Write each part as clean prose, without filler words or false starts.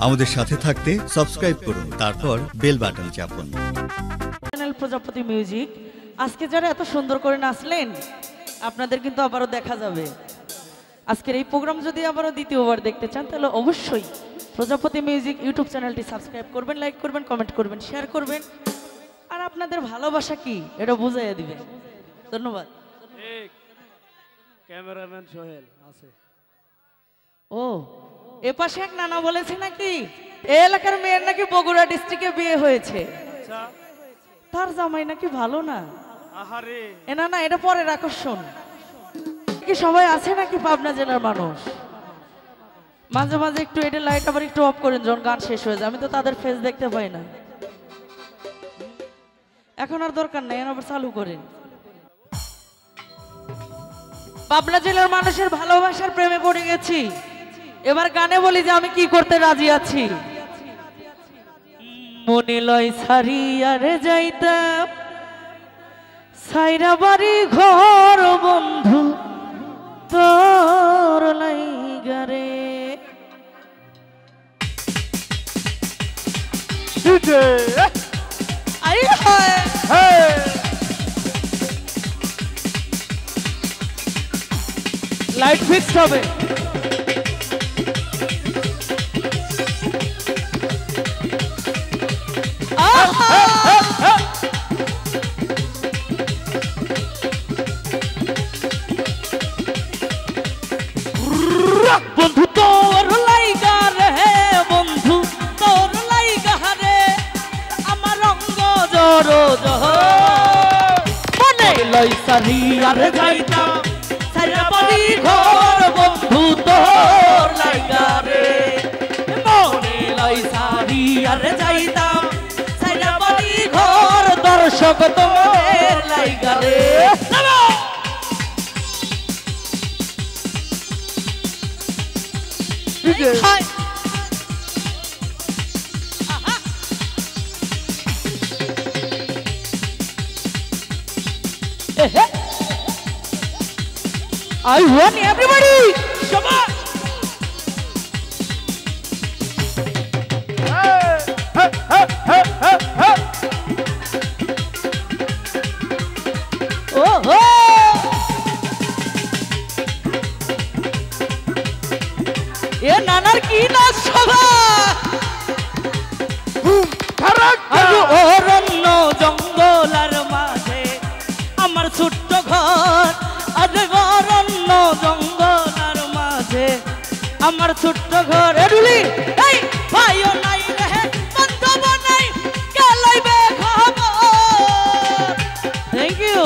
আমাদের সাথে থাকতে সাবস্ক্রাইব করুন, তারপর বেল বাটন চাপুন। চ্যানেল প্রজাপতি মিউজিক। আজকে যারা এত সুন্দর করে নাচলেন, আপনাদের কিন্তু আবারও দেখা যাবে। আজকের এই প্রোগ্রাম যদি আবারও দ্বিতীয়বার দেখতে চান, তাহলে অবশ্যই প্রজাপতি মিউজিক ইউটিউব চ্যানেলটি সাবস্ক্রাইব করবেন, লাইক করবেন, কমেন্ট করবেন, শেয়ার করবেন, আর আপনাদের ভালোবাসা কি এটা বুঝাইয়া দিবেন। ধন্যবাদ। ক্যামেরাম্যান সোহেল আছে। ও, এ পাশে এক নানা বলেছে নাকি এই এলাকার মেয়ের নাকি বগুড়া ডিস্ট্রিক্টে বিয়ে হয়েছে, তার জামাই নাকি ভালো না। আহারে এ না না, এটা পরের আকর্ষণ। কি সবাই আছে নাকি পাবনা জেলার মানুষ? মাঝে মাঝে একটু এটা লাইট আবার একটু অফ করেন যখন গান শেষ হয়ে যায়, আমি তো তাদের ফেস দেখতে পাই না। এখন আর দরকার নেই, আবার চালু করেন। পাবনা জেলার মানুষের ভালোবাসার প্রেমে পড়ে গেছি। এবার গানে বলি যে আমি কি করতে রাজি আছি। মনে লয় সারিয়ারে যাইতাম, সাইরা বাড়ি ঘর বন্ধু তোর লাইগারে। লাইট ফিক্সড হবে। বন্ধু তোর লাইগা রে, বন্ধু তোর লাইগা রে, আমার রঙ্গ জড় মনে লই সারিয়ার যাইতাম, সারা বাড়ি ঘর বন্ধু তোর লাইগা রে। মনে লই সারিয়ার যাইতাম, সারা বাড়ি ঘর দর্শক তোর লাইগা রে। Hi. I want everybody. Come on. Oh, oh. এ নানার কি নাচ সভা! অরণ্য জঙ্গলার মাঝে আমার ছোট্ট ঘর, আজ অরণ্য জঙ্গলার মাঝে আমার ছোট্ট ঘর। এডুলি এই ভাইও নাই রে, বান্ধব নাই, কে লইবে খবর? Thank you.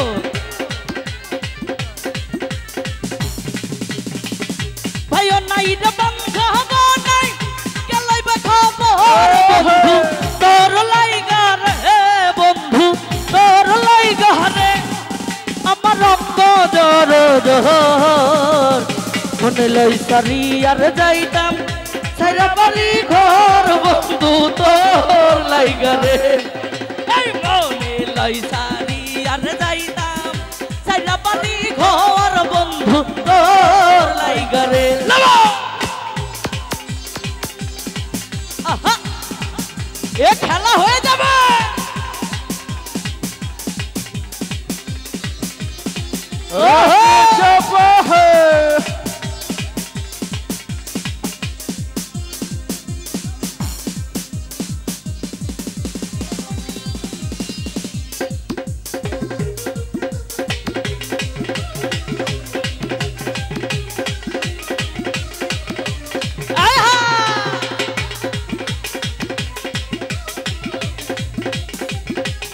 ভাইও নাই রে, বান্ধব নাই, কে লইবে খবর? বন্ধু তোর লাইগা রে, বন্ধু তোর লাইগা রে, আমার রঙ্গ জড় জোর। মনে লই সারিয়ার যাইতাম, সারা বাড়ি ঘর বন্ধু তোর লাইগা রে। এই মনে লই সারিয়ার যাইতাম, সারা বাড়ি ঘর বন্ধু তোর লাইগা রে। আহা, এ খেলা হয়ে যাবে।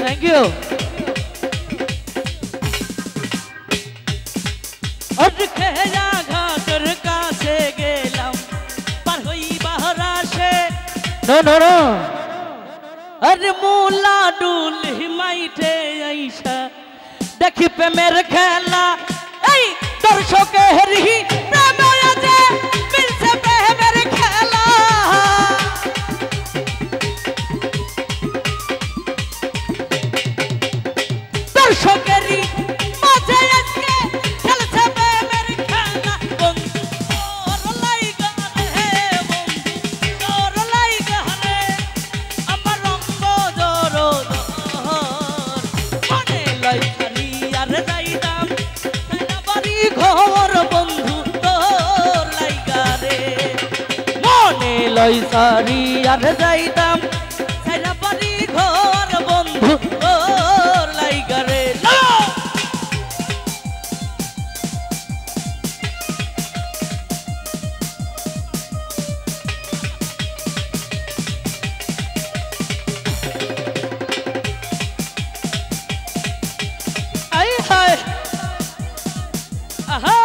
Thank you. খেয়া ঘাটের কাছে গেলাম, পার হই বাহরাসে। নো নো নো, আরে মুলা ডুলি মাইঠে আইসা দেখি প্রেমের খেলা। এই দর্শকের প্রেমে আছে মিলছে প্রেমের খেলা। দর্শকেরই মাঝে আজকে খেলছে প্রেমের খেলা। বন্ধু তোর লাইগা রে, বন্ধু তোর লাইগা লই সারি আর যাইতাম সাইরা বাড়ি ঘর বন্ধু তোর লাইগা রে আই হায় আহা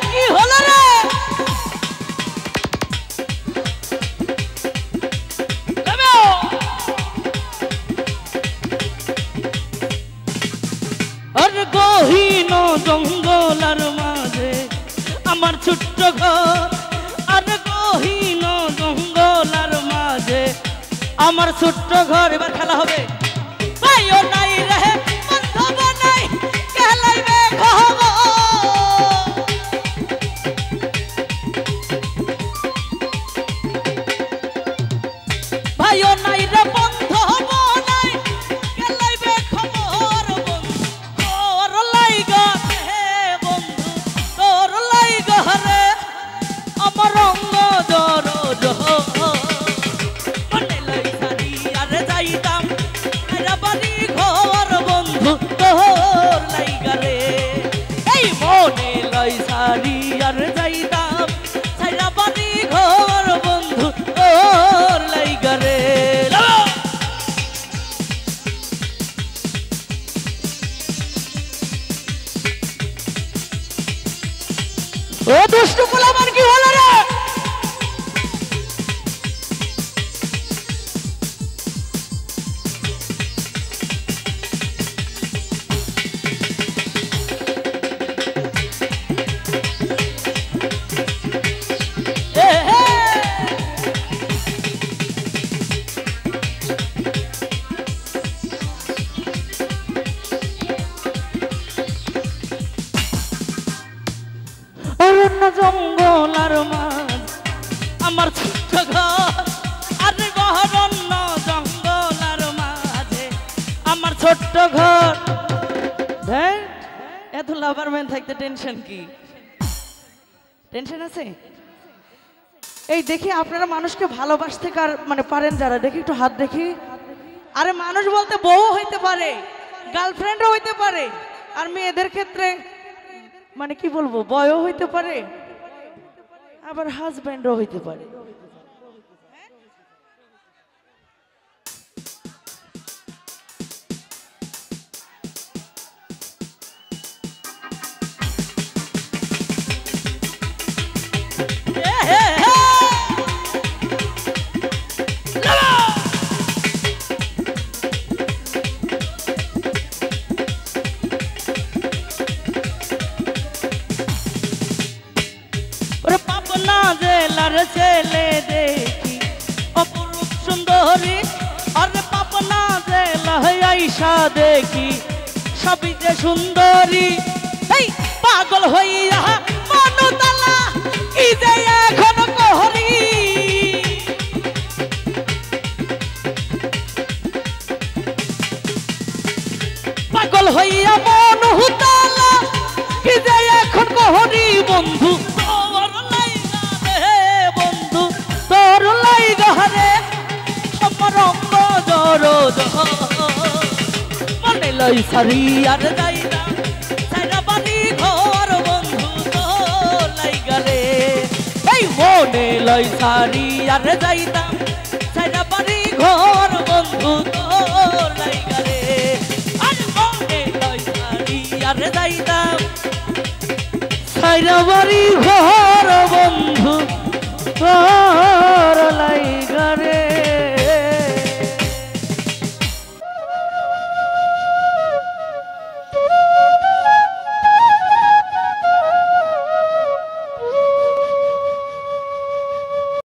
কি হলো রে আর গহীন জঙ্গলার মাঝে আমার ছোট্ট ঘর আর গহীন জঙ্গলার মাঝে আমার ছোট্ট ঘর এবার খেলা হবে ভাইও নাই রে বান্ধব নাই খেলাইবে খবর ভাইও নাই রে বান্ধব নাই খেলাইবে খবর বন্ধু তোর লাইগা হে বন্ধু তোর লাইগা রে আমার রঙ্গ জর মনে লই সারি আর যাইতাম এরা বাড়ি ঘর বন্ধু তোর লাইগা রে এই মনে লই সারি আর যাইতাম এরা বাড়ি ঘর বন্ধু তোর লাইগা রে ও দুষ্টু পোলাপান কি হলো রে জঙ্গল আর মাঝ আমার ছোট্ট ঘর আর গহরণ্য জঙ্গল আর মাঝে আমার ছোট্ট ঘর এত লাভার ম্যান থাকতে টেনশন কি টেনশন আছে এই দেখি আপনারা মানুষকে ভালোবাসতে কার মানে পারেন যারা দেখি একটু হাত দেখি আরে মানুষ বলতে বউ হইতে পারে গার্লফ্রেন্ডও হইতে পারে আর মেয়েদের ক্ষেত্রে মানে কি বলবো বয়ও হইতে পারে আবার হাজবেন্ডও হইতে পারে ছেলে দেখি অপরূপ সুন্দরী আরে পাপনা জেলা আইসা দেখি সবই যে সুন্দরী এই পাগল হইয়া মনতালা কি যে এখন কহরি পাগল হইয়া মনতালা কি যে এখন কহরি বন্ধু তোর লাইগা রে আমার রঙ্গ জর মনে লই সারি আর যাইতাম সাইরা বাড়ি ঘর বন্ধু তোর লাইগা রে এই মনে লই সারি আর যাইতাম সাইরা বাড়ি ঘর বন্ধু তোর লাইগা রে আর মনে লই সারি আর যাইতাম সাইরা বাড়ি ঘর